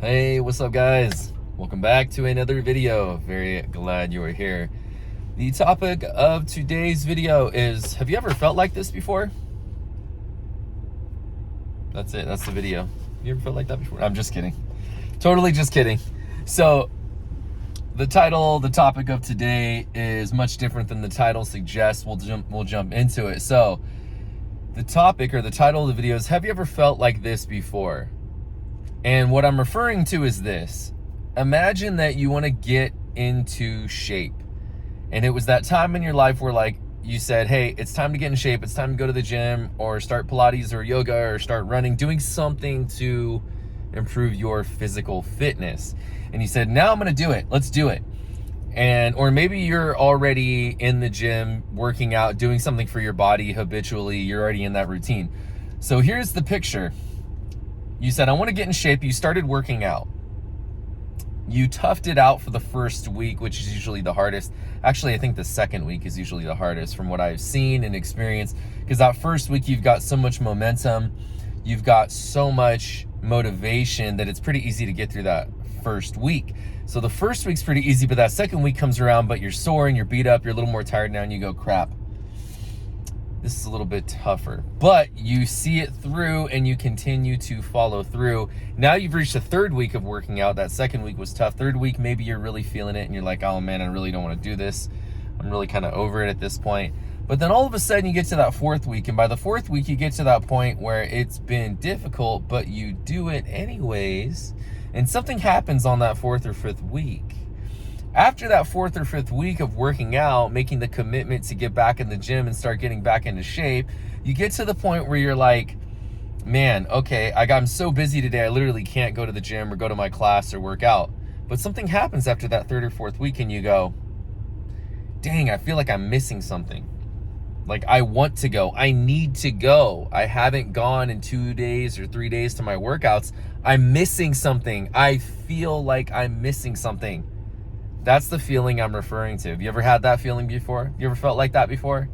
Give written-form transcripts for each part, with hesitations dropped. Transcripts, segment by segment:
Hey, what's up guys? Welcome back to another video. Very glad you are here. The topic of today's video is, have you ever felt like this before? That's it, that's the video. You ever felt like that before? I'm just kidding. Totally just kidding. So the topic of today is much different than the title suggests. We'll jump into it. So the topic or the title of the video is, have you ever felt like this before? And what I'm referring to is this. Imagine that you want to get into shape. And it was that time in your life where like you said, hey, it's time to get in shape. It's time to go to the gym or start Pilates or yoga or start running, doing something to improve your physical fitness. And you said, now I'm going to do it. Let's do it. Or maybe you're already in the gym, working out, doing something for your body habitually. You're already in that routine. So here's the picture. You said, I want to get in shape. You started working out. You toughed it out for the first week, which is usually the hardest. Actually, I think the second week is usually the hardest from what I've seen and experienced, because that first week you've got so much momentum. You've got so much motivation that it's pretty easy to get through that first week. So the first week's pretty easy, but that second week comes around, but you're sore and you're beat up. You're a little more tired now and you go, crap. This is a little bit tougher, but you see it through and you continue to follow through. Now you've reached the third week of working out. That second week was tough. Third week, maybe you're really feeling it and you're like, oh man, I really don't want to do this. I'm really kind of over it at this point. But then all of a sudden you get to that fourth week, and by the fourth week, you get to that point where it's been difficult, but you do it anyways. And something happens on that fourth or fifth week. After that fourth or fifth week of working out, making the commitment to get back in the gym and start getting back into shape, you get to the point where you're like, man, okay, I'm so busy today, I literally can't go to the gym or go to my class or work out. But something happens after that third or fourth week and you go, dang, I feel like I'm missing something. Like I want to go, I need to go. I haven't gone in 2 days or 3 days to my workouts. I'm missing something. I feel like I'm missing something. That's the feeling I'm referring to. Have you ever had that feeling before? You ever felt like that before?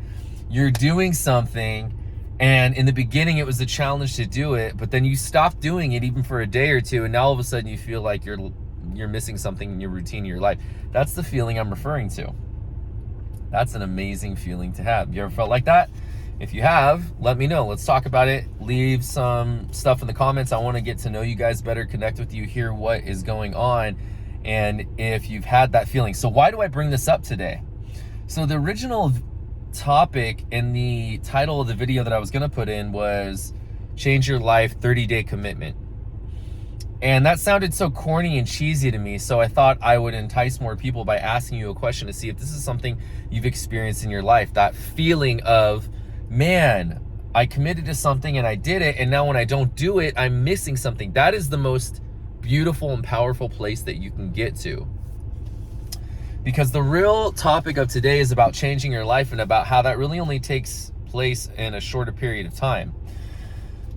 You're doing something, and in the beginning it was a challenge to do it, but then you stop doing it even for a day or two, and now all of a sudden you feel like you're missing something in your routine, in your life. That's the feeling I'm referring to. That's an amazing feeling to have. You ever felt like that? If you have, let me know. Let's talk about it. Leave some stuff in the comments. I want to get to know you guys better, connect with you, hear what is going on, and if you've had that feeling. So why do I bring this up today? So the original topic in the title of the video that I was going to put in was Change Your Life 30-Day Commitment. And that sounded so corny and cheesy to me, so I thought I would entice more people by asking you a question to see if this is something you've experienced in your life. That feeling of, man, I committed to something and I did it, and now when I don't do it, I'm missing something. That is the most beautiful and powerful place that you can get to. Because the real topic of today is about changing your life and about how that really only takes place in a shorter period of time.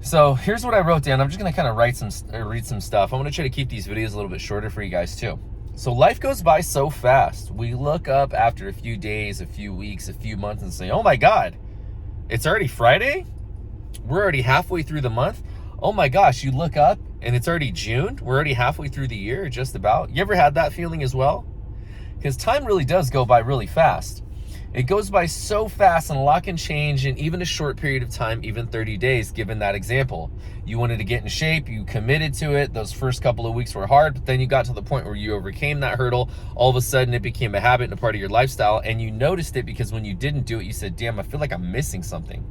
So here's what I wrote down. I'm just going to kind of read some stuff. I'm going to try to keep these videos a little bit shorter for you guys too. So life goes by so fast. We look up after a few days, a few weeks, a few months and say, oh my God, it's already Friday? We're already halfway through the month? Oh my gosh, you look up and it's already June? We're already halfway through the year, just about. You ever had that feeling as well? Because time really does go by really fast. It goes by so fast, and a lot can change in even a short period of time, even 30 days, given that example. You wanted to get in shape, you committed to it. Those first couple of weeks were hard, but then you got to the point where you overcame that hurdle. All of a sudden, it became a habit and a part of your lifestyle, and you noticed it because when you didn't do it, you said, damn, I feel like I'm missing something.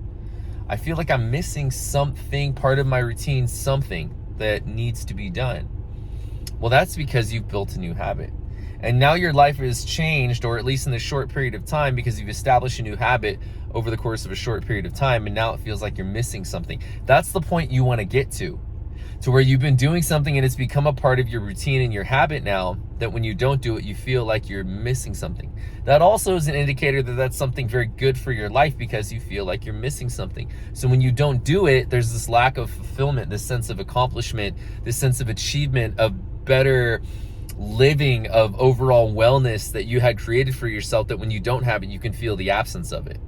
I feel like I'm missing something, part of my routine, something that needs to be done. Well, that's because you've built a new habit. And now your life is changed, or at least in this short period of time, because you've established a new habit over the course of a short period of time, and now it feels like you're missing something. That's the point you want to get to where you've been doing something and it's become a part of your routine and your habit now, that when you don't do it, you feel like you're missing something. That also is an indicator that that's something very good for your life, because you feel like you're missing something. So when you don't do it, there's this lack of fulfillment, this sense of accomplishment, this sense of achievement, of better living, of overall wellness that you had created for yourself, that when you don't have it, you can feel the absence of it.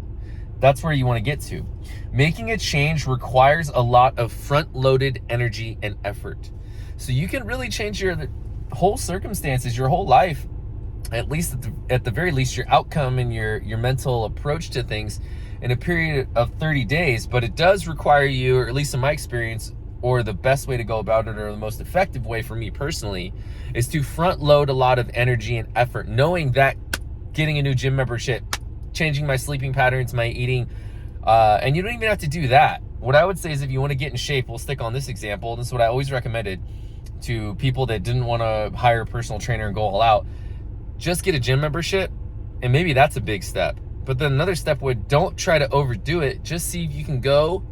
That's where you want to get to. Making a change requires a lot of front-loaded energy and effort. So you can really change your whole circumstances, your whole life, at least at the very least, your outcome and your mental approach to things in a period of 30 days. But it does require you, or at least in my experience, or the best way to go about it, or the most effective way for me personally, is to front load a lot of energy and effort, knowing that getting a new gym membership, changing my sleeping patterns, my eating, and you don't even have to do that. What I would say is, if you want to get in shape, we'll stick on this example. This is what I always recommended to people that didn't want to hire a personal trainer and go all out. Just get a gym membership, and maybe that's a big step. But then another step would, don't try to overdo it. Just see if you can go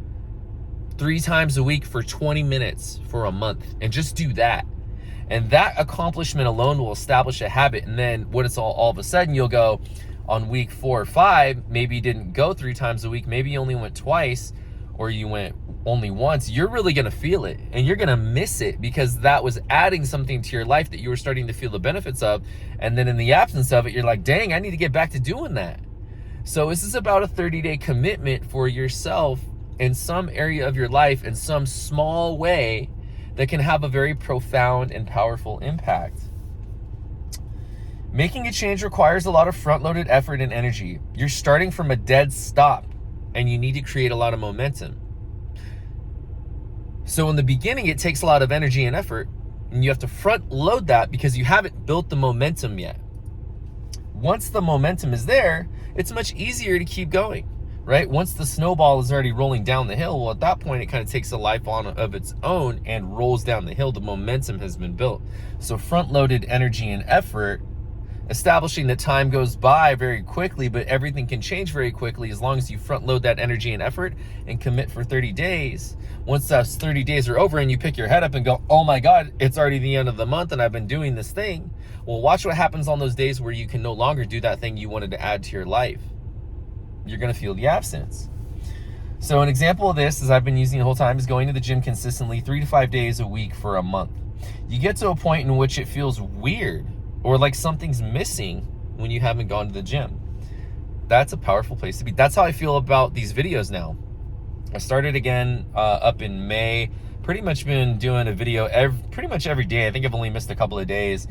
3 times a week for 20 minutes for a month, and just do that. And that accomplishment alone will establish a habit. And then what it's all of a sudden, you'll go on week 4 or 5, maybe you didn't go 3 times a week, maybe you only went twice, or you went only once. You're really gonna feel it, and you're gonna miss it, because that was adding something to your life that you were starting to feel the benefits of. And then in the absence of it, you're like, dang, I need to get back to doing that. So this is about a 30-day commitment for yourself in some area of your life, in some small way, that can have a very profound and powerful impact. Making a change requires a lot of front-loaded effort and energy. You're starting from a dead stop, and you need to create a lot of momentum. So in the beginning, it takes a lot of energy and effort, and you have to front load that because you haven't built the momentum yet. Once the momentum is there, it's much easier to keep going, right? Once the snowball is already rolling down the hill, well, at that point, it kind of takes a life on of its own and rolls down the hill. The momentum has been built. So front-loaded energy and effort, establishing that time goes by very quickly, but everything can change very quickly as long as you front load that energy and effort and commit for 30 days. Once those 30 days are over and you pick your head up and go, oh my God, it's already the end of the month and I've been doing this thing. Well, watch what happens on those days where you can no longer do that thing you wanted to add to your life. You're gonna feel the absence. So an example of this, as I've been using the whole time, is going to the gym consistently 3 to 5 days a week for a month. You get to a point in which it feels weird, or like something's missing when you haven't gone to the gym. That's a powerful place to be. That's how I feel about these videos now. I started again up in May. Pretty much been doing a video pretty much every day. I think I've only missed a couple of days.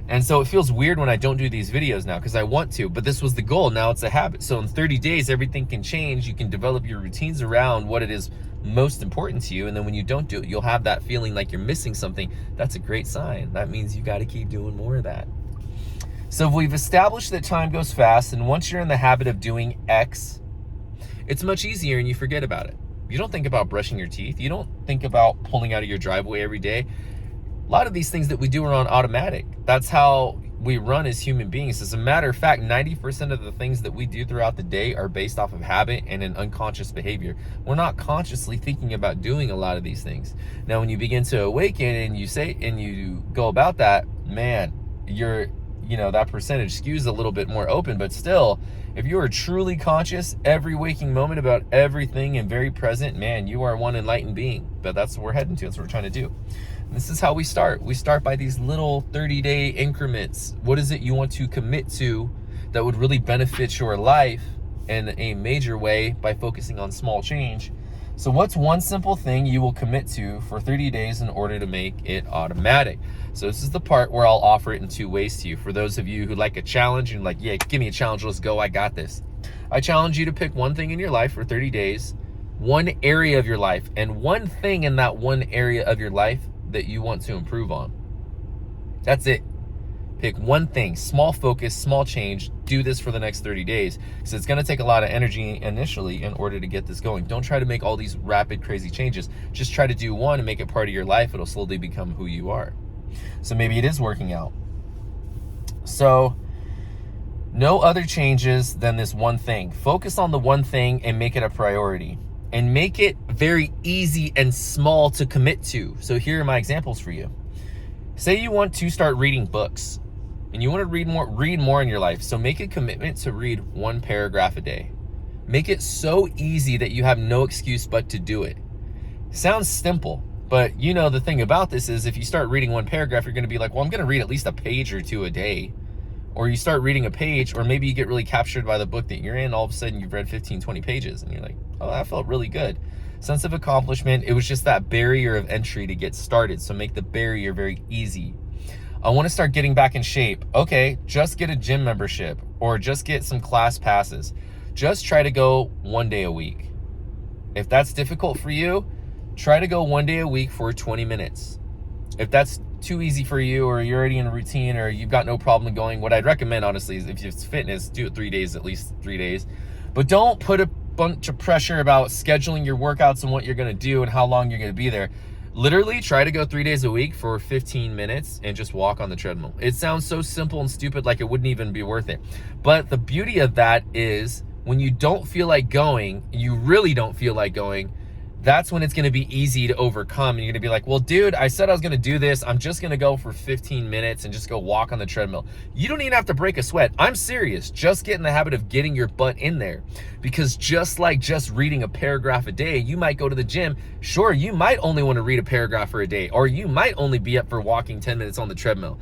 And so it feels weird when I don't do these videos now, because I want to, but this was the goal. Now it's a habit. So in 30 days, everything can change. You can develop your routines around what it is most important to you. And then when you don't do it, you'll have that feeling like you're missing something. That's a great sign. That means you got to keep doing more of that. So we've established that time goes fast, and once you're in the habit of doing X, it's much easier and you forget about it. You don't think about brushing your teeth. You don't think about pulling out of your driveway every day. A lot of these things that we do are on automatic. That's how we run as human beings. As a matter of fact, 90% of the things that we do throughout the day are based off of habit and an unconscious behavior. We're not consciously thinking about doing a lot of these things. Now, when you begin to awaken and you go about that, man, that percentage skews a little bit more open. But still, if you are truly conscious every waking moment about everything and very present, man, you are one enlightened being. But that's what we're heading to. That's what we're trying to do. This is how we start. We start by these little 30-day increments. What is it you want to commit to that would really benefit your life in a major way by focusing on small change? So what's one simple thing you will commit to for 30 days in order to make it automatic? So this is the part where I'll offer it in 2 ways to you. For those of you who like a challenge and like, yeah, give me a challenge, let's go, I got this. I challenge you to pick one thing in your life for 30 days, one area of your life, and one thing in that one area of your life that you want to improve on. That's it. Pick one thing, small focus, small change. Do this for the next 30 days. So it's going to take a lot of energy initially in order to get this going. Don't try to make all these rapid, crazy changes. Just try to do one and make it part of your life. It'll slowly become who you are. So maybe it is working out. So no other changes than this one thing. Focus on the one thing and make it a priority. And make it very easy and small to commit to. So here are my examples for you. Say you want to start reading books and you want to read more in your life. So make a commitment to read 1 paragraph a day. Make it so easy that you have no excuse but to do it. Sounds simple, but the thing about this is if you start reading 1 paragraph, you're going to be like, well, I'm going to read at least a page or 2 a day. Or you start reading a page, or maybe you get really captured by the book that you're in. All of a sudden you've read 15, 20 pages and you're like, oh, that felt really good. sense of accomplishment. It was just that barrier of entry to get started. So make the barrier very easy. I want to start getting back in shape. Okay, just get a gym membership or just get some class passes. Just try to go 1 day a week. If that's difficult for you, try to go 1 day a week for 20 minutes. If that's too easy for you, or you're already in a routine, or you've got no problem going, what I'd recommend, honestly, is if it's fitness, do it 3 days, at least 3 days. But don't put a bunch of pressure about scheduling your workouts and what you're going to do and how long you're going to be there. Literally try to go 3 days a week for 15 minutes and just walk on the treadmill. It sounds so simple and stupid, like it wouldn't even be worth it. But the beauty of that is when you don't feel like going, you really don't feel like going, that's when it's going to be easy to overcome. And you're going to be like, well, dude, I said I was going to do this. I'm just going to go for 15 minutes and just go walk on the treadmill. You don't even have to break a sweat. I'm serious. Just get in the habit of getting your butt in there. Because just like just reading a paragraph a day, you might go to the gym. Sure, you might only want to read a paragraph for a day, or you might only be up for walking 10 minutes on the treadmill.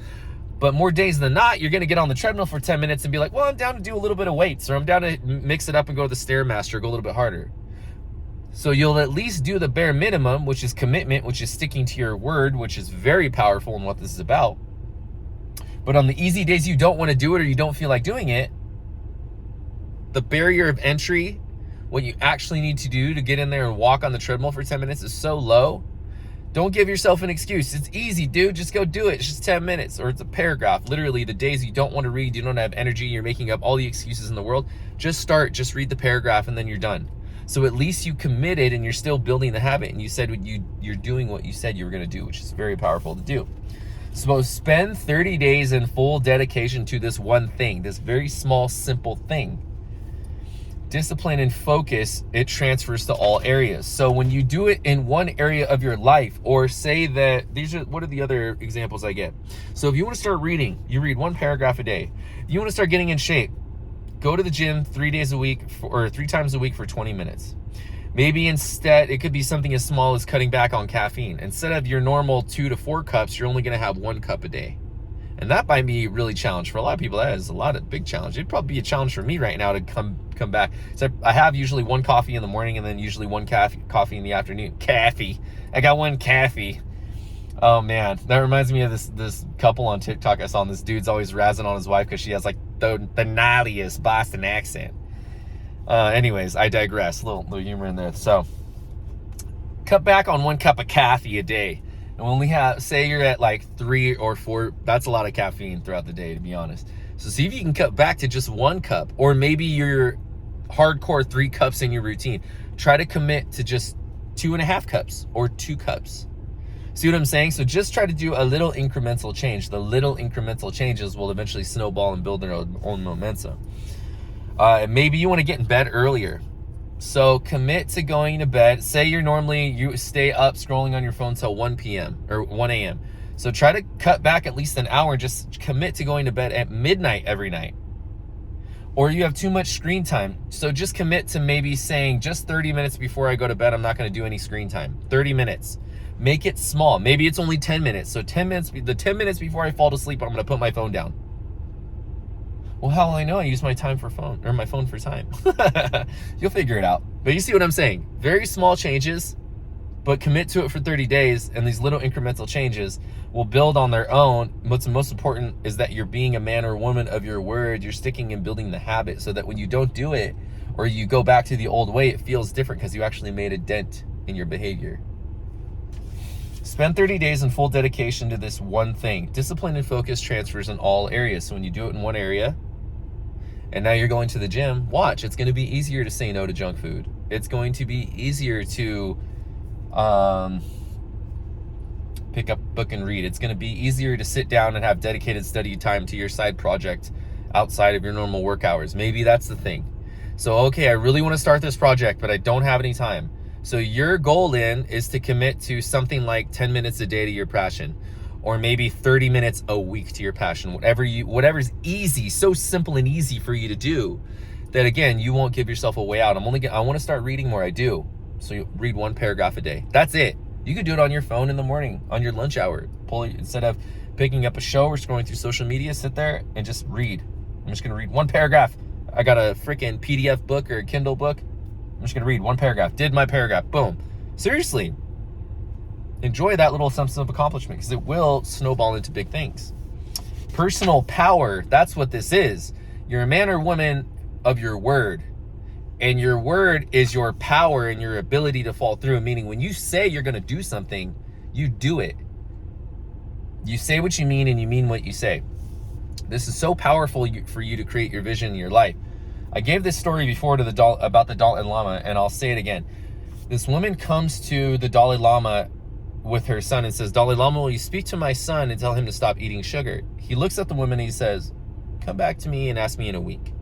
But more days than not, you're going to get on the treadmill for 10 minutes and be like, well, I'm down to do a little bit of weights, or I'm down to mix it up and go to the Stairmaster, go a little bit harder. So you'll at least do the bare minimum, which is commitment, which is sticking to your word, which is very powerful in what this is about. But on the easy days you don't want to do it or you don't feel like doing it, the barrier of entry, what you actually need to do to get in there and walk on the treadmill for 10 minutes is so low. Don't give yourself an excuse. It's easy, dude. Just go do it. It's just 10 minutes, or it's a paragraph. Literally, the days you don't want to read, you don't have energy, you're making up all the excuses in the world, just start, just read the paragraph, and then you're done. So at least you committed and you're still building the habit, and you said you're doing what you said you were going to do, which is very powerful to do. So spend 30 days in full dedication to this one thing, this very small, simple thing. Discipline and focus, it transfers to all areas. So when you do it in one area of your life, or say that what are the other examples I get? So if you want to start reading, you read 1 paragraph a day. If you want to start getting in shape, go to the gym 3 days a week or 3 times a week for 20 minutes. Maybe instead, it could be something as small as cutting back on caffeine. Instead of your normal 2 to 4 cups, you're only going to have 1 cup a day. And that might be really challenge for a lot of people. That is a big challenge. It'd probably be a challenge for me right now to come back. So I have usually 1 coffee in the morning and then usually 1 coffee in the afternoon. I got 1 coffee. Oh man, that reminds me of this couple on TikTok I saw. And this dude's always razzing on his wife because she has like the gnarliest Boston accent. Anyways, I digress. Little humor in there. So cut back on 1 cup of coffee a day. And only say you're at like 3 or 4, that's a lot of caffeine throughout the day, to be honest. So see if you can cut back to just 1 cup, or maybe you're hardcore 3 cups in your routine. Try to commit to just 2.5 cups or 2 cups. See what I'm saying? So just try to do a little incremental change. The little incremental changes will eventually snowball and build their own momentum. Maybe you want to get in bed earlier. So commit to going to bed. Say you stay up scrolling on your phone till 1 p.m. or 1 a.m. So try to cut back at least an hour. Just commit to going to bed at midnight every night. Or you have too much screen time. So just commit to maybe saying just 30 minutes before I go to bed, I'm not going to do any screen time. 30 minutes. Make it small. Maybe it's only 10 minutes. So 10 minutes before I fall to sleep, I'm going to put my phone down. Well, how will I know I use my phone for time? You'll figure it out. But you see what I'm saying? Very small changes, but commit to it for 30 days, and these little incremental changes will build on their own. What's most important is that you're being a man or woman of your word. You're sticking and building the habit so that when you don't do it, or you go back to the old way, it feels different because you actually made a dent in your behavior. Spend 30 days in full dedication to this one thing. Discipline and focus transfers in all areas. So when you do it in one area, and now you're going to the gym, watch. It's going to be easier to say no to junk food. It's going to be easier to pick up a book and read. It's going to be easier to sit down and have dedicated study time to your side project outside of your normal work hours. Maybe that's the thing. So, okay, I really want to start this project, but I don't have any time. So your goal then is to commit to something like 10 minutes a day to your passion, or maybe 30 minutes a week to your passion, whatever's easy, so simple and easy for you to do that, again, you won't give yourself a way out. I want to start reading more. I do. So you read 1 paragraph a day. That's it. You could do it on your phone in the morning, on your lunch hour. Instead of picking up a show or scrolling through social media, sit there and just read. I'm just going to read 1 paragraph. I got a freaking PDF book or a Kindle book. I'm just going to read one paragraph. Did my paragraph. Boom. Seriously. Enjoy that little sense of accomplishment because it will snowball into big things. Personal power. That's what this is. You're a man or woman of your word. And your word is your power and your ability to fall through. Meaning when you say you're going to do something, you do it. You say what you mean and you mean what you say. This is so powerful for you to create your vision in your life. I gave this story before to about the Dalai Lama, and I'll say it again. This woman comes to the Dalai Lama with her son and says, Dalai Lama, will you speak to my son and tell him to stop eating sugar? He looks at the woman and he says, come back to me and ask me in a week.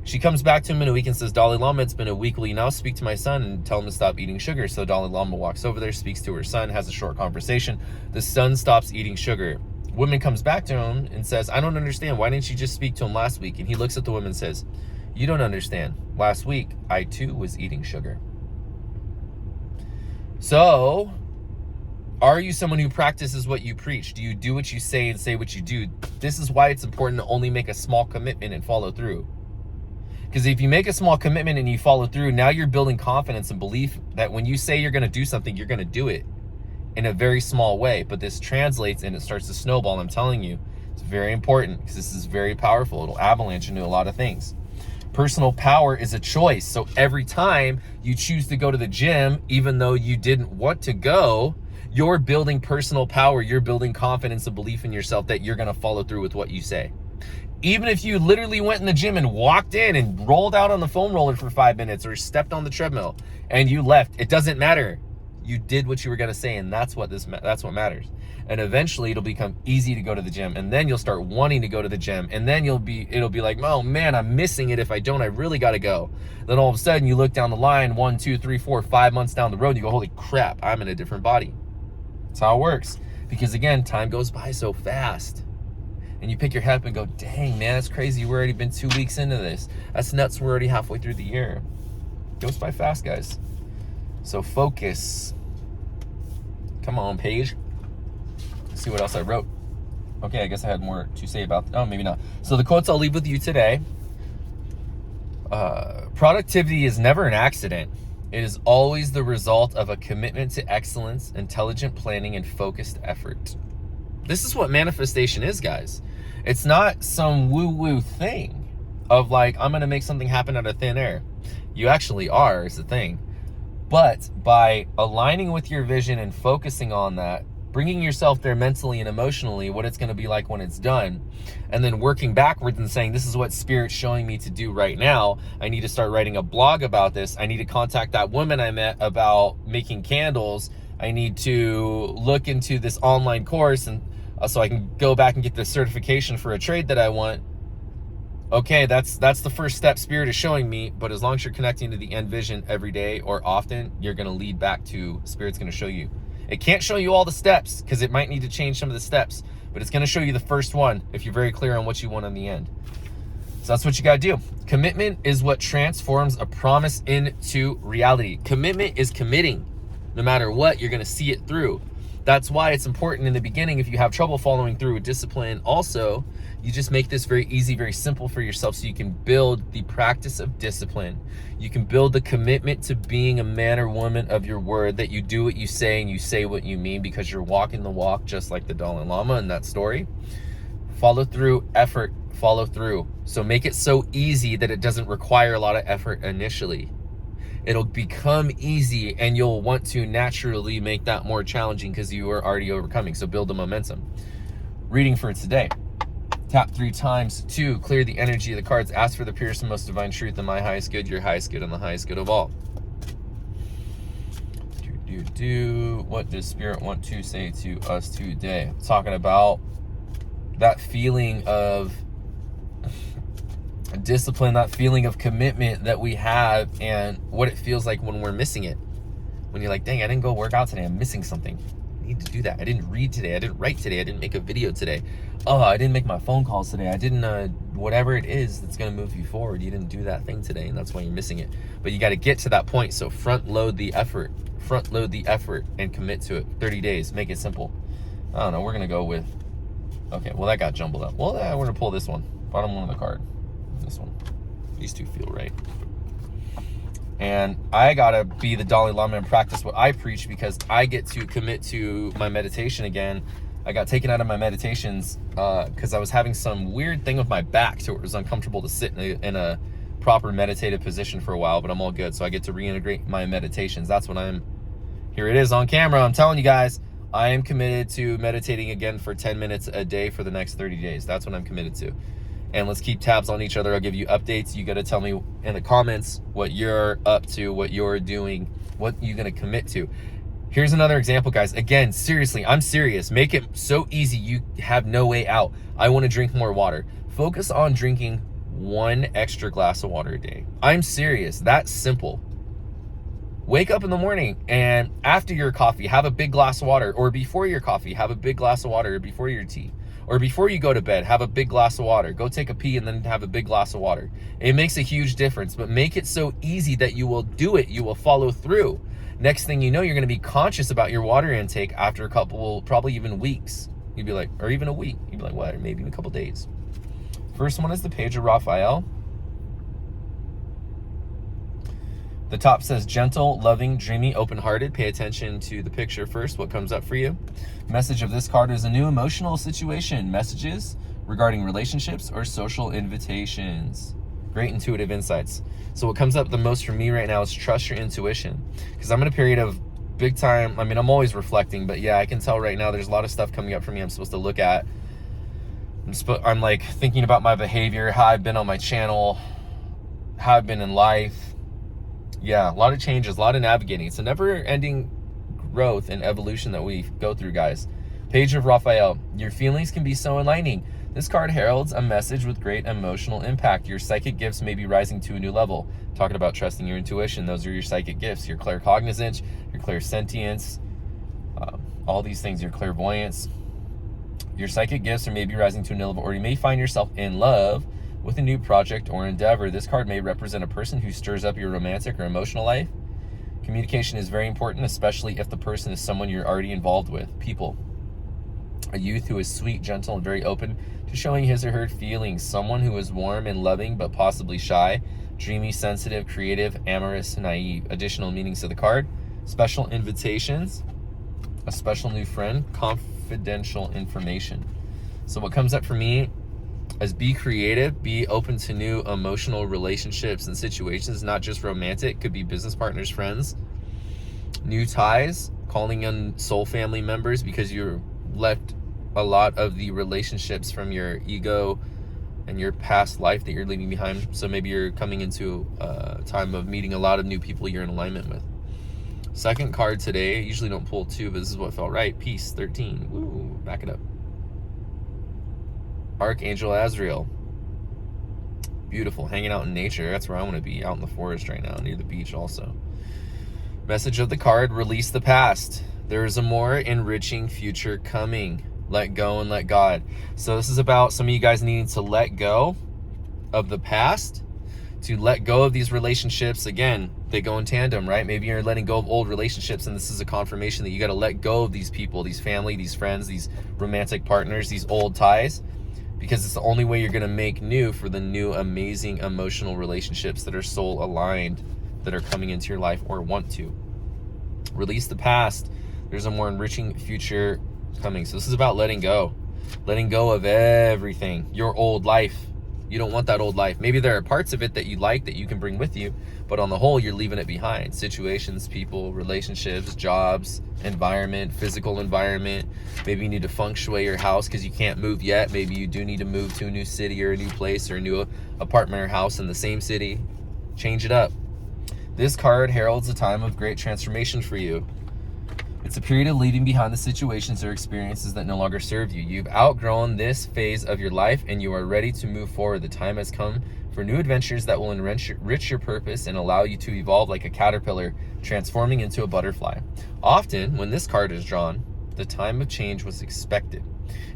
She comes back to him in a week and says, Dalai Lama, it's been a week. Will you now speak to my son and tell him to stop eating sugar? So Dalai Lama walks over there, speaks to her son, has a short conversation. The son stops eating sugar. Woman comes back to him and says, I don't understand. Why didn't you just speak to him last week? And he looks at the woman and says, you don't understand. Last week, I too was eating sugar. So, are you someone who practices what you preach? Do you do what you say and say what you do? This is why it's important to only make a small commitment and follow through. Because if you make a small commitment and you follow through, now you're building confidence and belief that when you say you're going to do something, you're going to do it in a very small way. But this translates and it starts to snowball. I'm telling you, it's very important because this is very powerful. It'll avalanche into a lot of things. Personal power is a choice. So every time you choose to go to the gym, even though you didn't want to go, you're building personal power. You're building confidence and belief in yourself that you're going to follow through with what you say. Even if you literally went in the gym and walked in and rolled out on the foam roller for 5 minutes or stepped on the treadmill and you left, it doesn't matter. You did what you were going to say, and that's what matters. And eventually it'll become easy to go to the gym, and then you'll start wanting to go to the gym, and then it'll be like, oh man, I'm missing it. If I don't, I really got to go. Then all of a sudden you look down the line 1, 2, 3, 4, 5 months down the road, and you go, holy crap, I'm in a different body. That's how it works. Because again, time goes by so fast. And you pick your head up and go, dang, man, that's crazy. We're already been 2 weeks into this. That's nuts. We're already halfway through the year. It goes by fast, guys. So focus. Come on, page. Let's see what else I wrote. Okay, I guess I had more to say about, oh, maybe not. So the quotes I'll leave with you today. Productivity is never an accident. It is always the result of a commitment to excellence, intelligent planning, and focused effort. This is what manifestation is, guys. It's not some woo-woo thing of like, I'm going to make something happen out of thin air. You actually are, is the thing. But by aligning with your vision and focusing on that, bringing yourself there mentally and emotionally, what it's going to be like when it's done, and then working backwards and saying, this is what Spirit's showing me to do right now. I need to start writing a blog about this. I need to contact that woman I met about making candles. I need to look into this online course and so I can go back and get the certification for a trade that I want. Okay, that's the first step Spirit is showing me, but as long as you're connecting to the end vision every day or often, you're going to lead back to Spirit's going to show you. It can't show you all the steps because it might need to change some of the steps, but it's going to show you the first one if you're very clear on what you want on the end. So that's what you got to do. Commitment is what transforms a promise into reality. Commitment is committing. No matter what, you're going to see it through. That's why it's important in the beginning, if you have trouble following through with discipline, also, you just make this very easy, very simple for yourself so you can build the practice of discipline. You can build the commitment to being a man or woman of your word, that you do what you say and you say what you mean because you're walking the walk just like the Dalai Lama in that story. Follow through, effort, follow through. So make it so easy that it doesn't require a lot of effort initially. It'll become easy and you'll want to naturally make that more challenging because you are already overcoming. So build the momentum. Reading for today. Tap 3 times to clear the energy of the cards. Ask for the purest and most divine truth in my highest good, your highest good, and the highest good of all. What does Spirit want to say to us today? Talking about that feeling of discipline, that feeling of commitment that we have, and what it feels like when we're missing it. When you're like, dang, I didn't go work out today, I'm missing something. I need to do that. I didn't read today, I didn't write today, I didn't make a video today. Oh, I didn't make my phone calls today, I didn't whatever it is that's going to move you forward, you didn't do that thing today, and that's why you're missing it. But you got to get to that point. So front load the effort and commit to it. 30 days, make it simple. I don't know, we're gonna go with, okay, well that got jumbled up. Well, we're gonna pull this one, bottom one of the card. This one. These two feel right. And I gotta be the Dalai Lama and practice what I preach, because I get to commit to my meditation again. I got taken out of my meditations because I was having some weird thing with my back, so it was uncomfortable to sit in a proper meditative position for a while, but I'm all good. So I get to reintegrate my meditations. That's what here it is on camera. I'm telling you guys, I am committed to meditating again for 10 minutes a day for the next 30 days. That's what I'm committed to. And let's keep tabs on each other. I'll give you updates. You got to tell me in the comments what you're up to, what you're doing, what you're going to commit to. Here's another example, guys. Again, seriously, I'm serious. Make it so easy you have no way out. I want to drink more water. Focus on drinking 1 extra glass of water a day. I'm serious. That's simple. Wake up in the morning and after your coffee, have a big glass of water, or before your coffee, have a big glass of water, or before your tea. Or before you go to bed, have a big glass of water. Go take a pee and then have a big glass of water. It makes a huge difference, but make it so easy that you will do it. You will follow through. Next thing you know, you're going to be conscious about your water intake after a couple, probably even weeks. You'd be like, or even a week. You'd be like, what? Or maybe in a couple days. First one is the page of Raphael. The top says gentle, loving, dreamy, open-hearted. Pay attention to the picture first, what comes up for you. Message of this card is a new emotional situation. Messages regarding relationships or social invitations. Great intuitive insights. So what comes up the most for me right now is trust your intuition. Because I'm in a period of big time, I'm always reflecting, but yeah, I can tell right now there's a lot of stuff coming up for me I'm supposed to look at. I'm like thinking about my behavior, how I've been on my channel, how I've been in life. Yeah, a lot of changes, a lot of navigating. It's a never-ending growth and evolution that we go through, guys. Page of Raphael. Your feelings can be so enlightening. This card heralds a message with great emotional impact. Your psychic gifts may be rising to a new level. Talking about trusting your intuition. Those are your psychic gifts. Your claircognizance, your clairsentience, all these things, your clairvoyance. Your psychic gifts are maybe rising to a new level, or you may find yourself in love with a new project or endeavor. This card may represent a person who stirs up your romantic or emotional life. Communication is very important, especially if the person is someone you're already involved with. People. A youth who is sweet, gentle, and very open to showing his or her feelings. Someone who is warm and loving, but possibly shy. Dreamy, sensitive, creative, amorous, naive. Additional meanings of the card. Special invitations. A special new friend. Confidential information. So what comes up for me is be creative, be open to new emotional relationships and situations, not just romantic. Could be business partners, friends, new ties, calling in soul family members because you left a lot of the relationships from your ego and your past life that you're leaving behind. So maybe you're coming into a time of meeting a lot of new people you're in alignment with. Second card today, I usually don't pull 2, but this is what felt right. Peace, 13. Woo, back it up. Archangel Azrael. Beautiful, hanging out in nature. That's where I want to be, out in the forest right now, near the beach also. Message of the card, release the past. There is a more enriching future coming. Let go and let God. So this is about some of you guys needing to let go of the past, to let go of these relationships. Again, they go in tandem, right? Maybe you're letting go of old relationships, and this is a confirmation that you got to let go of these people, these family, these friends, these romantic partners, these old ties, because it's the only way you're going to make new for the new amazing emotional relationships that are soul aligned, that are coming into your life or want to. Release the past. There's a more enriching future coming. So this is about letting go of everything, your old life. You don't want that old life. Maybe there are parts of it that you like that you can bring with you, but on the whole, you're leaving it behind. Situations, people, relationships, jobs, environment, physical environment. Maybe you need to feng shui your house because you can't move yet. Maybe you do need to move to a new city or a new place or a new apartment or house in the same city. Change it up. This card heralds a time of great transformation for you. It's a period of leaving behind the situations or experiences that no longer serve you. You've outgrown this phase of your life and you are ready to move forward. The time has come for new adventures that will enrich your purpose and allow you to evolve like a caterpillar, transforming into a butterfly. Often, when this card is drawn, the time of change was expected.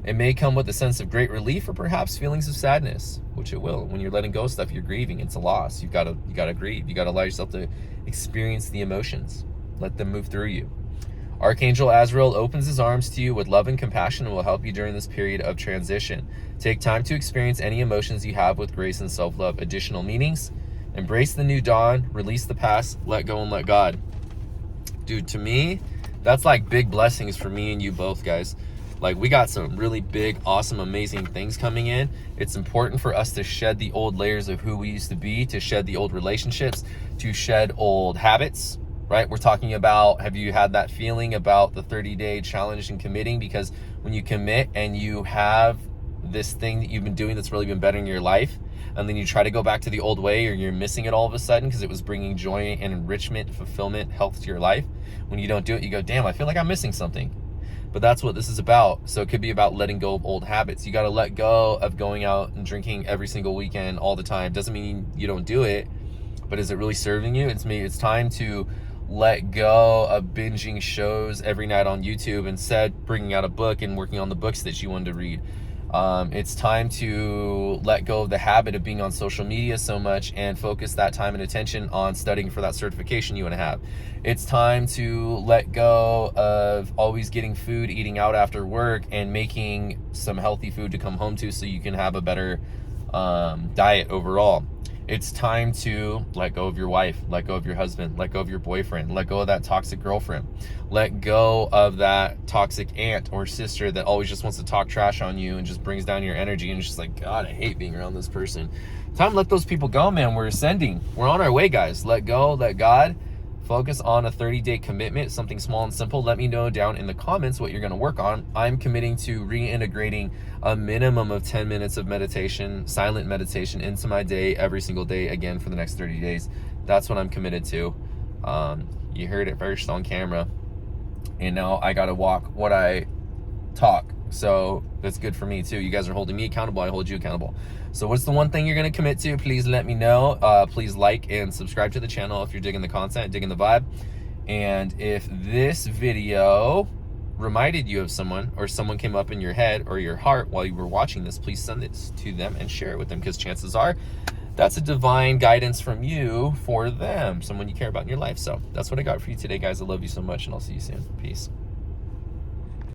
It may come with a sense of great relief or perhaps feelings of sadness, which it will. When you're letting go of stuff, you're grieving. It's a loss. You gotta grieve. You gotta allow yourself to experience the emotions. Let them move through you. Archangel Azrael opens his arms to you with love and compassion and will help you during this period of transition. Take time to experience any emotions you have with grace and self-love. Additional meanings Embrace the new dawn, release the past, let go and let God. Dude, to me, that's like big blessings for me and you both, guys. Like, we got some really big, awesome, amazing things coming in. It's important for us to shed the old layers of who we used to be, to shed the old relationships, to shed old habits, right? We're talking about, have you had that feeling about the 30-day challenge and committing? Because when you commit and you have this thing that you've been doing that's really been bettering your life, and then you try to go back to the old way, or you're missing it all of a sudden because it was bringing joy and enrichment, fulfillment, health to your life. When you don't do it, you go, damn, I feel like I'm missing something. But that's what this is about. So it could be about letting go of old habits. You got to let go of going out and drinking every single weekend all the time. Doesn't mean you don't do it, but is it really serving you? It's time to let go of binging shows every night on YouTube, instead bringing out a book and working on the books that you wanted to read. It's time to let go of the habit of being on social media so much and focus that time and attention on studying for that certification you want to have. It's time to let go of always getting food, eating out after work, and making some healthy food to come home to so you can have a better diet overall. It's time to let go of your wife, let go of your husband, let go of your boyfriend, let go of that toxic girlfriend, let go of that toxic aunt or sister that always just wants to talk trash on you and just brings down your energy and just like, God, I hate being around this person. Time to let those people go, man. We're ascending. We're on our way, guys. Let go, let God. Focus on a 30-day commitment, something small and simple. Let me know down in the comments what you're going to work on. I'm committing to reintegrating a minimum of 10 minutes of meditation, silent meditation, into my day every single day again for the next 30 days. That's what I'm committed to. You heard it first on camera. And now I got to walk what I talk. So that's good for me too. You guys are holding me accountable. I hold you accountable. So what's the one thing you're going to commit to? Please let me know. Please like and subscribe to the channel if you're digging the content, digging the vibe. And if this video reminded you of someone, or someone came up in your head or your heart while you were watching this, please send it to them and share it with them, because chances are that's a divine guidance from you for them, someone you care about in your life. So that's what I got for you today, guys. I love you so much, and I'll see you soon. Peace.